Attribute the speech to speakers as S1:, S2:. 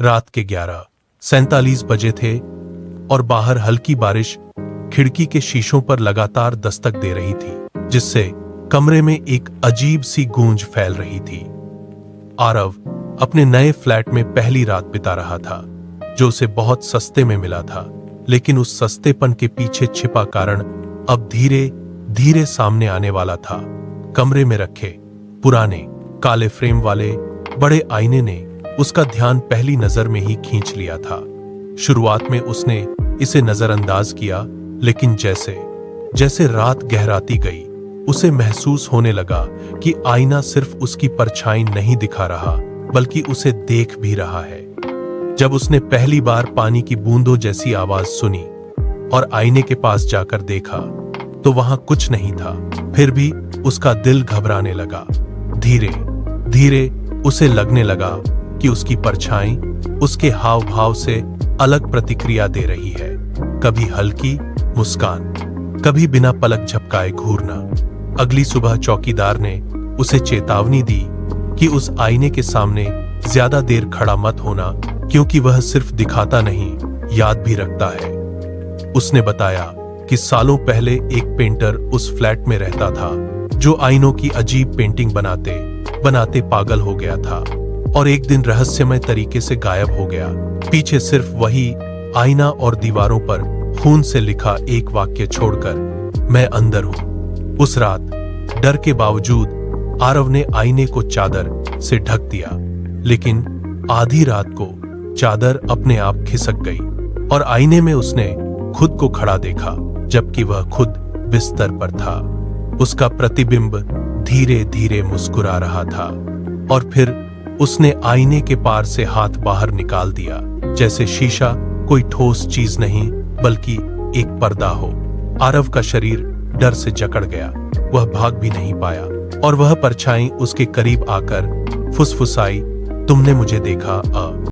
S1: रात के 11:47 बजे थे और बाहर हल्की बारिश खिड़की के शीशों पर लगातार दस्तक दे रही थी, जिससे कमरे में एक अजीब सी गूंज फैल रही थी। आरव अपने नए फ्लैट में पहली रात बिता रहा था, जो उसे बहुत सस्ते में मिला था, लेकिन उस सस्तेपन के पीछे छिपा कारण अब धीरे धीरे सामने आने वाला था। कमरे में रखे पुराने काले फ्रेम वाले बड़े आईने ने उसका ध्यान पहली नजर में ही खींच लिया था। शुरुआत में उसने इसे नजरअंदाज किया, लेकिन जैसे जैसे रात गहराती गई, उसे महसूस होने लगा कि आईना सिर्फ उसकी परछाई नहीं दिखा रहा, बल्कि उसे देख भी रहा है। जब उसने पहली बार पानी की बूंदों जैसी आवाज सुनी और आईने के पास जाकर देखा, तो वहां कुछ नहीं था। फिर भी उसका दिल घबराने लगा। धीरे धीरे उसे लगने लगा कि उसकी परछाई उसके हाव भाव से अलग प्रतिक्रिया दे रही है। कभी हल्की मुस्कान, कभी बिना पलक झपकाए घूरना। अगली सुबह चौकीदार ने उसे चेतावनी दी कि उस आईने के सामने ज्यादा देर खड़ा मत होना, क्योंकि वह सिर्फ दिखाता नहीं, याद भी रखता है। उसने बताया कि सालों पहले एक पेंटर उस फ्लैट में रहता था, जो आईनों की अजीब पेंटिंग बनाते बनाते पागल हो गया था और एक दिन रहस्यमय तरीके से गायब हो गया। पीछे सिर्फ वही आईना और दीवारों पर खून से लिखा एक वाक्य छोड़कर, मैं अंदर हूं। उस रात डर के बावजूद आरव ने आईने को चादर से ढक दिया, लेकिन आधी रात को चादर अपने आप खिसक गई और आईने में उसने खुद को खड़ा देखा, जबकि वह खुद बिस्तर पर था। उसका प्रतिबिंब धीरे धीरे मुस्कुरा रहा था और फिर उसने आईने के पार से हाथ बाहर निकाल दिया, जैसे शीशा कोई ठोस चीज नहीं बल्कि एक पर्दा हो। आरव का शरीर डर से जकड़ गया। वह भाग भी नहीं पाया और वह परछाई उसके करीब आकर फुसफुसाई, तुमने मुझे देखा?